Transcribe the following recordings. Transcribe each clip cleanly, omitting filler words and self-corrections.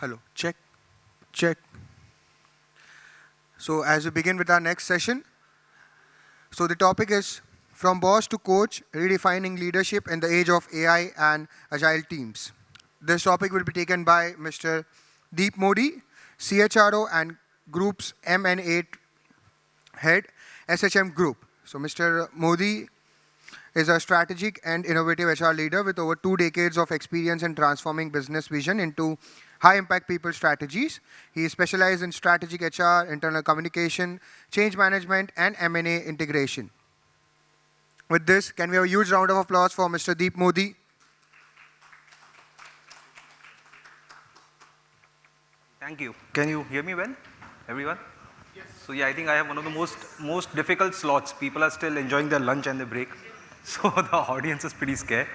Hello, check, check. So as we begin with our next session, so the topic is From Boss to Coach, Redefining Leadership in the Age of AI and Agile Teams. This topic will be taken by Mr. Deep Modi, CHRO and Group's M&A Head, SHM Group. So Mr. Modi is a strategic and innovative HR leader with over 2 decades of experience in transforming business vision into high-impact people strategies. He is specialized in strategic HR, internal communication, change management, and M&A integration. With this, can we have a huge round of applause for Mr. Deep Modi? Thank you. Can you hear me well, everyone? Yes. So yeah, I think I have one of the most difficult slots. People are still enjoying their lunch and their break, so the audience is pretty scared.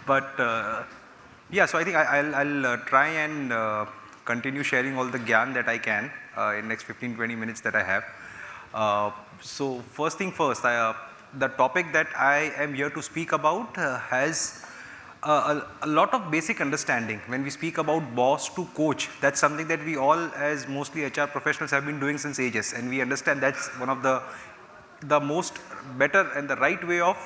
But yeah, so I think I'll try and continue sharing all the gyan that I can in next 15-20 minutes that I have. So first thing first, the topic that I am here to speak about has a lot of basic understanding. When we speak about boss to coach, that's something that we all as mostly HR professionals have been doing since ages, and we understand that's one of the most better and the right way of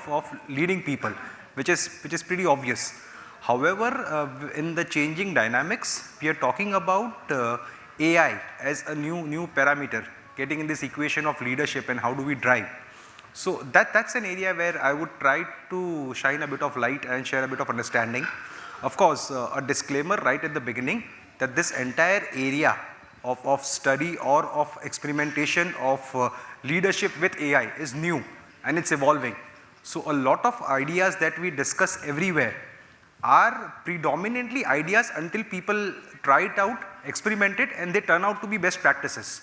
leading people, which is pretty obvious. However, in the changing dynamics, we are talking about AI as a new parameter getting in this equation of leadership and how do we drive. So that's an area where I would try to shine a bit of light and share a bit of understanding. Of course, a disclaimer right at the beginning that this entire area of study or of experimentation of leadership with AI is new and it's evolving. So a lot of ideas that we discuss everywhere are predominantly ideas until people try it out, experiment it, and they turn out to be best practices.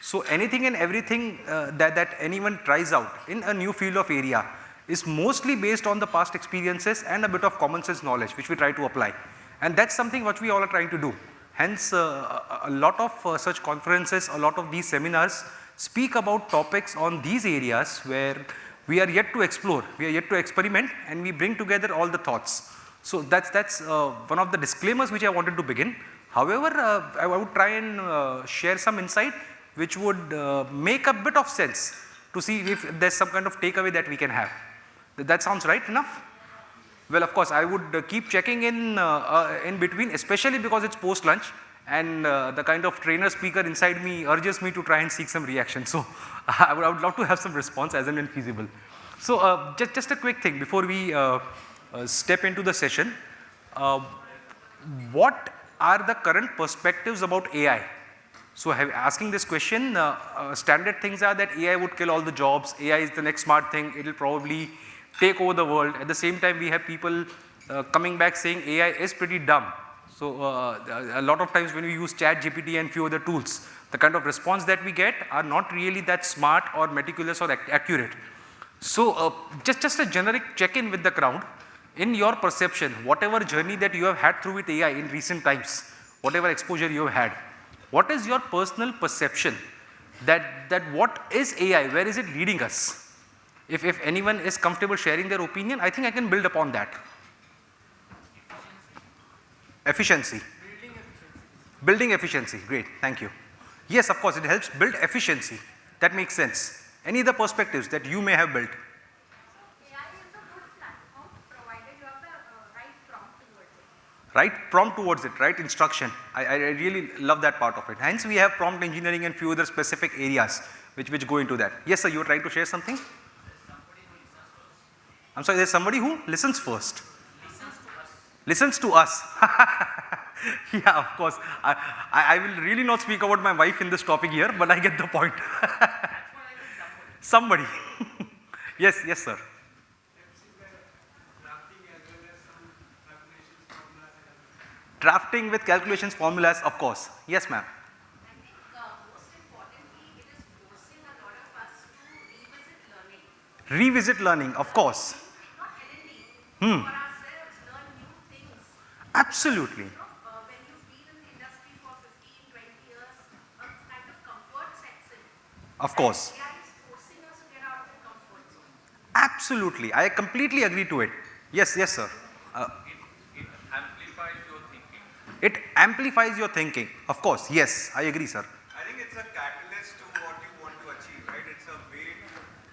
So anything and everything that anyone tries out in a new field of area is mostly based on the past experiences and a bit of common sense knowledge which we try to apply. And that's something what we all are trying to do. Hence a lot of such conferences, a lot of these seminars speak about topics on these areas where we are yet to explore, we are yet to experiment, and we bring together all the thoughts. So that's one of the disclaimers which I wanted to begin. However, I would try and share some insight which would make a bit of sense to see if there's some kind of takeaway that we can have. That sounds right enough? Well, of course, I would keep checking in between, especially because it's post-lunch and the kind of trainer speaker inside me urges me to try and seek some reaction. So I would love to have some response as and when feasible. So just a quick thing before we step into the session. What are the current perspectives about AI? So asking this question, standard things are that AI would kill all the jobs, AI is the next smart thing, it will probably take over the world. At the same time, we have people coming back saying AI is pretty dumb. So a lot of times when we use ChatGPT and few other tools, the kind of response that we get are not really that smart or meticulous or accurate. So just a generic check-in with the crowd. In your perception, whatever journey that you have had through with AI in recent times, whatever exposure you have had, what is your personal perception that what is AI, where is it leading us? If anyone is comfortable sharing their opinion, I think I can build upon that. Efficiency. Building efficiency, great, thank you. Yes, of course, it helps build efficiency. That makes sense. Any other perspectives that you may have built? Right prompt towards it, right instruction. I really love that part of it. Hence we have prompt engineering and few other specific areas which go into that. Yes sir, you were trying to share something? I'm sorry, there's somebody who listens first. Listens to us. Yeah, of course. I will really not speak about my wife in this topic here, but I get the point. Somebody. Yes, sir. Drafting with calculations, formulas, of course. Yes, ma'am. I think most importantly, it is forcing a lot of us to Revisit learning, of course. not L&D, for ourselves, learn new things. Absolutely. When you've been in the industry for 15, 20 years, a kind of comfort sets in. Of course. AI is forcing us to get out of the comfort zone. Absolutely. I completely agree to it. Yes, sir. It amplifies your thinking. Of course, yes, I agree, sir. I think it's a catalyst to what you want to achieve, right? It's a way to,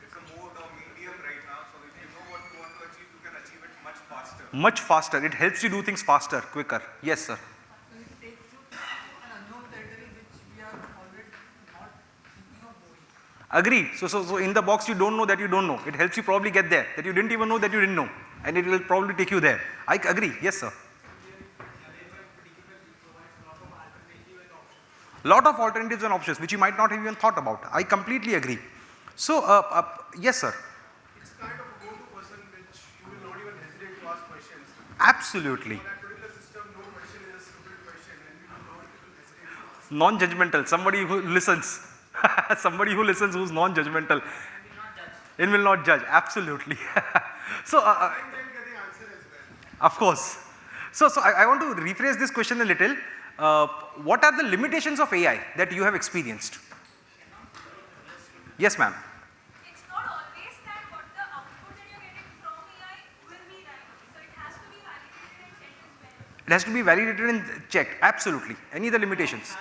it's a mode or medium right now. So if you know what you want to achieve, you can achieve it much faster. Much faster. It helps you do things faster, quicker. Yes, sir. So it takes you to an unknown territory which we are already not thinking of going. Agreed. So in the box you don't know that you don't know. It helps you probably get there, that you didn't even know that you didn't know. And it will probably take you there. I agree. Yes, sir. Lot of alternatives and options which you might not have even thought about. I completely agree. So, yes, sir. It's kind of a go-to person which you will not even hesitate to ask questions. Absolutely. For that particular system, no question is a stupid question and you will not even hesitate to ask. Non-judgmental. Somebody who listens. Somebody who listens who's non-judgmental. And will not judge. Absolutely. So, And then get the answer as well. of course. So I want to rephrase this question a little. What are the limitations of AI that you have experienced? Yes, ma'am. It's not always that what the output that you're getting from AI will be right. So it has to be validated and checked as well. It has to be validated and checked. Absolutely. Any other limitations?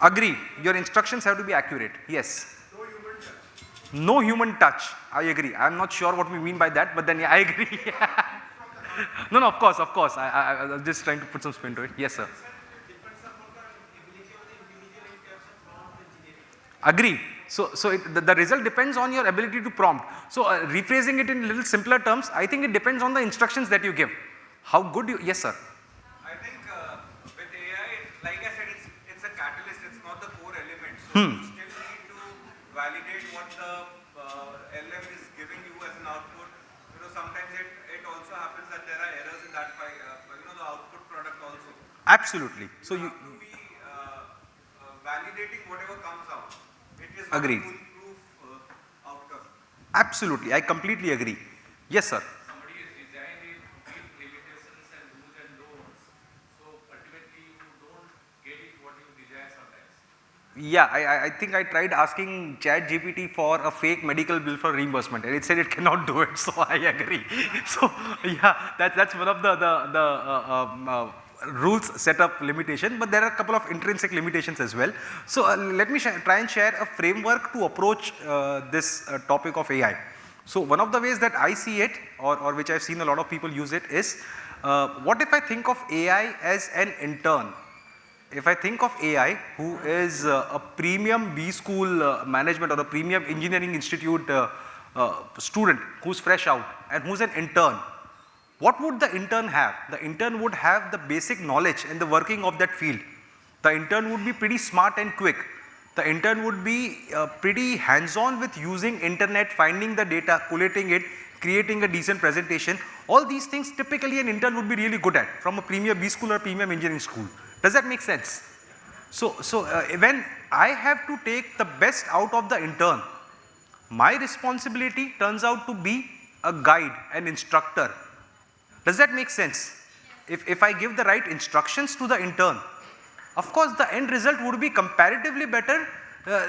Agree. Your instructions have to be accurate. Yes. No human touch. I agree. I'm not sure what we mean by that, but then yeah, I agree. No, of course. I'm just trying to put some spin to it. Yes, sir. Agree. So the result depends on your ability to prompt. So rephrasing it in little simpler terms, I think it depends on the instructions that you give. How good you, yes, sir. I think with AI, like I said, it's a catalyst, it's not the core element. So you still need to validate what the LM is giving you as an output. You know, sometimes it also happens that there are errors in that file, the output product also. Absolutely. So You you, have to be validating whatever comes out. It is not Agreed. a foolproof outcome. absolutely. I completely agree. Yes, sir. Somebody has designed it with limitations and do's and don'ts. So ultimately you don't get it what you desire sometimes. Yeah, I think I tried asking ChatGPT for a fake medical bill for reimbursement, and it said it cannot do it. So I agree. So yeah, that's one of the rules set up limitation, but there are a couple of intrinsic limitations as well. So let me try and share a framework to approach this topic of AI. So one of the ways that I see it, or which I've seen a lot of people use it, is what if I think of AI as an intern? If I think of AI, who is a premium B school management or a premium engineering institute student who's fresh out and who's an intern, what would the intern have? The intern would have the basic knowledge and the working of that field. The intern would be pretty smart and quick. The intern would be pretty hands-on with using internet, finding the data, collating it, creating a decent presentation. All these things typically an intern would be really good at from a premium B school or premium engineering school. Does that make sense? So when I have to take the best out of the intern, my responsibility turns out to be a guide, an instructor. Does that make sense? If I give the right instructions to the intern, of course the end result would be comparatively better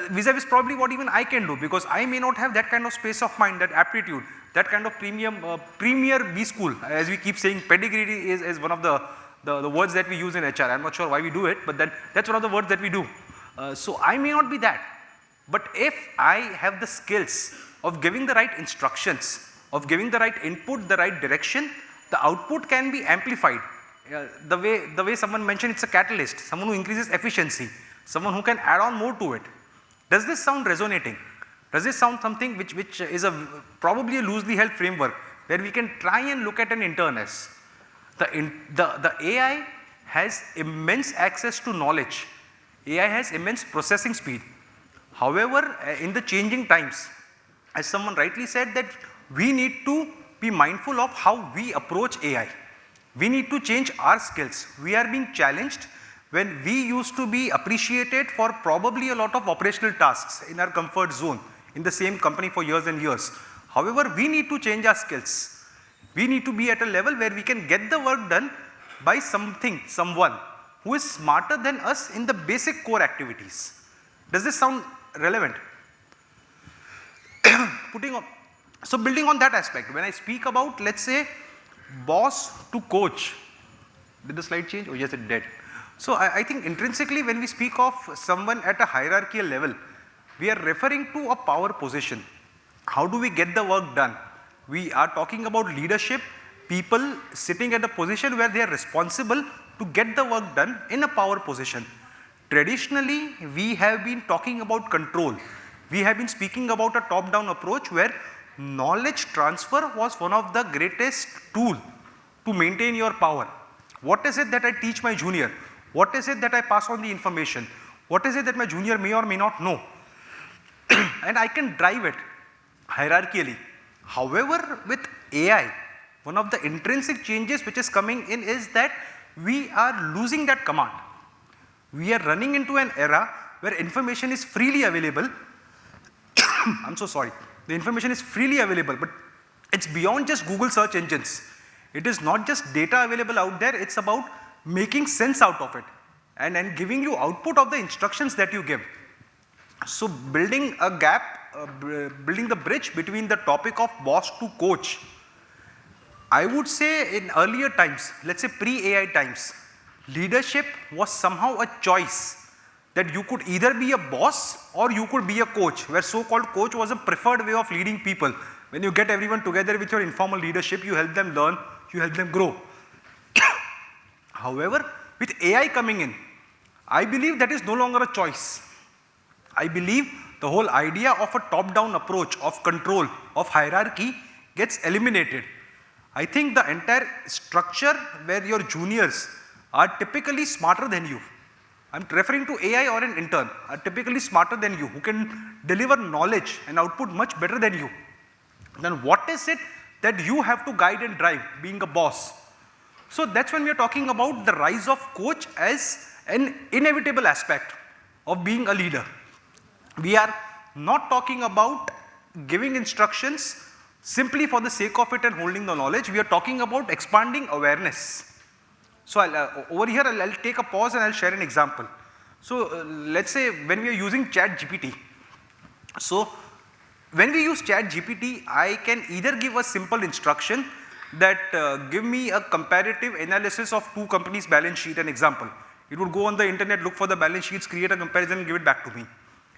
vis-a-vis probably what even I can do, because I may not have that kind of space of mind, that aptitude, that kind of premier B school, as we keep saying. Pedigree is one of the words that we use in HR. I'm not sure why we do it, but then that's one of the words that we do. So I may not be that, but if I have the skills of giving the right instructions, of giving the right input, the right direction, the output can be amplified. The way someone mentioned, it's a catalyst, someone who increases efficiency, someone who can add on more to it. Does this sound resonating? Does this sound something which is probably a loosely held framework where we can try and look at an intern as? The AI has immense access to knowledge. AI has immense processing speed. However, in the changing times, as someone rightly said, that we need to be mindful of how we approach AI. We need to change our skills. We are being challenged when we used to be appreciated for probably a lot of operational tasks in our comfort zone in the same company for years and years. However, we need to change our skills. We need to be at a level where we can get the work done by someone who is smarter than us in the basic core activities. Does this sound relevant? So building on that aspect, when I speak about, let's say, boss to coach. Did the slide change? Oh yes, it did. So I think intrinsically when we speak of someone at a hierarchical level, we are referring to a power position. How do we get the work done? We are talking about leadership, people sitting at a position where they are responsible to get the work done in a power position. Traditionally, we have been talking about control. We have been speaking about a top-down approach where knowledge transfer was one of the greatest tool to maintain your power. What is it that I teach my junior? What is it that I pass on the information? What is it that my junior may or may not know? And I can drive it hierarchically. However, with AI, one of the intrinsic changes which is coming in is that we are losing that command. We are running into an era where information is freely available. I'm so sorry. The information is freely available, but it's beyond just Google search engines. It is not just data available out there, it's about making sense out of it and giving you output of the instructions that you give. So building a gap, building the bridge between the topic of boss to coach. I would say in earlier times, let's say pre-AI times, leadership was somehow a choice that you could either be a boss or you could be a coach, where so-called coach was a preferred way of leading people. When you get everyone together with your informal leadership, you help them learn, you help them grow. However, with AI coming in, I believe that is no longer a choice. I believe the whole idea of a top-down approach of control, of hierarchy gets eliminated. I think the entire structure where your juniors are typically smarter than you. I'm referring to AI or an intern, are typically smarter than you, who can deliver knowledge and output much better than you. Then what is it that you have to guide and drive, being a boss? So that's when we are talking about the rise of coach as an inevitable aspect of being a leader. We are not talking about giving instructions simply for the sake of it and holding the knowledge. We are talking about expanding awareness. So over here, I'll take a pause and I'll share an example. So let's say when we are using ChatGPT. So when we use ChatGPT, I can either give a simple instruction that give me a comparative analysis of two companies' balance sheet, an example. It would go on the internet, look for the balance sheets, create a comparison and give it back to me.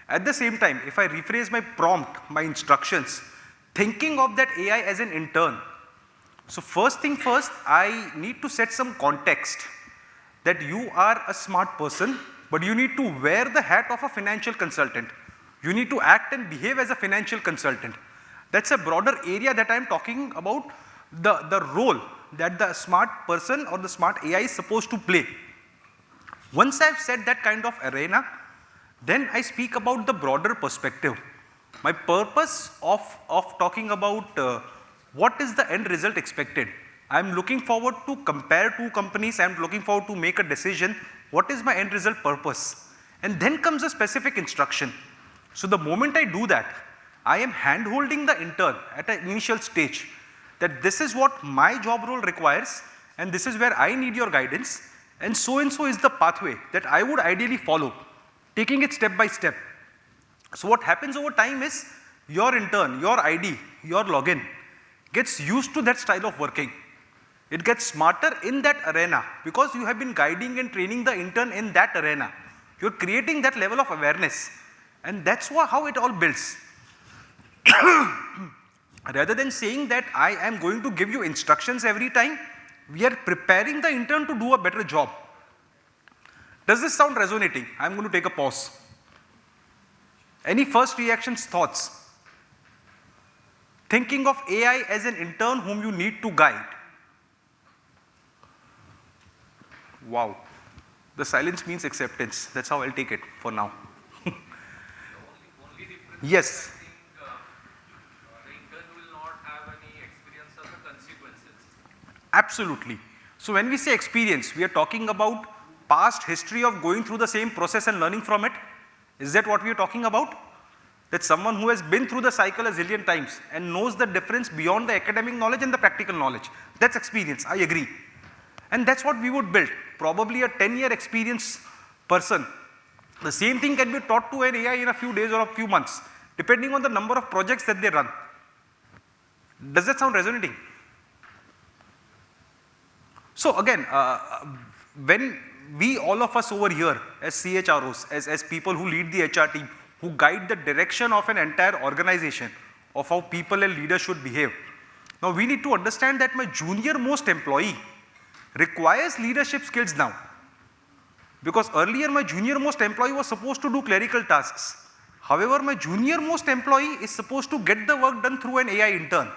At the same time, if I rephrase my prompt, my instructions, thinking of that AI as an intern. So first thing first, I need to set some context that you are a smart person, but you need to wear the hat of a financial consultant. You need to act and behave as a financial consultant. That's a broader area that I'm talking about, the role that the smart person or the smart AI is supposed to play. Once I've set that kind of arena, then I speak about the broader perspective. My purpose of talking about what is the end result expected. I'm looking forward to compare two companies, I'm looking forward to make a decision, what is my end result purpose? And then comes a specific instruction. So the moment I do that, I am hand-holding the intern at an initial stage that this is what my job role requires and this is where I need your guidance and so is the pathway that I would ideally follow, taking it step by step. So what happens over time is your intern, your ID, your login gets used to that style of working. It gets smarter in that arena because you have been guiding and training the intern in that arena. You're creating that level of awareness and that's how it all builds. Rather than saying that I am going to give you instructions every time, we are preparing the intern to do a better job. Does this sound resonating? I'm going to take a pause. Any first reactions, thoughts? Thinking of AI as an intern whom you need to guide. Wow. The silence means acceptance. That's how I'll take it for now. Only difference Yes. I think the intern will not have any experience of the consequences. Absolutely. So when we say experience, we are talking about past history of going through the same process and learning from it. Is that what we are talking about? That someone who has been through the cycle a zillion times and knows the difference beyond the academic knowledge and the practical knowledge. That's experience, I agree. And that's what we would build. Probably a 10-year experience person. The same thing can be taught to an AI in a few days or a few months, depending on the number of projects that they run. Does that sound resonating? So again, when we, all of us over here as CHROs, as people who lead the HR team, who guide the direction of an entire organization of how people and leaders should behave. Now we need to understand that my junior most employee requires leadership skills now. Because earlier my junior most employee was supposed to do clerical tasks. However, my junior most employee is supposed to get the work done through an AI intern.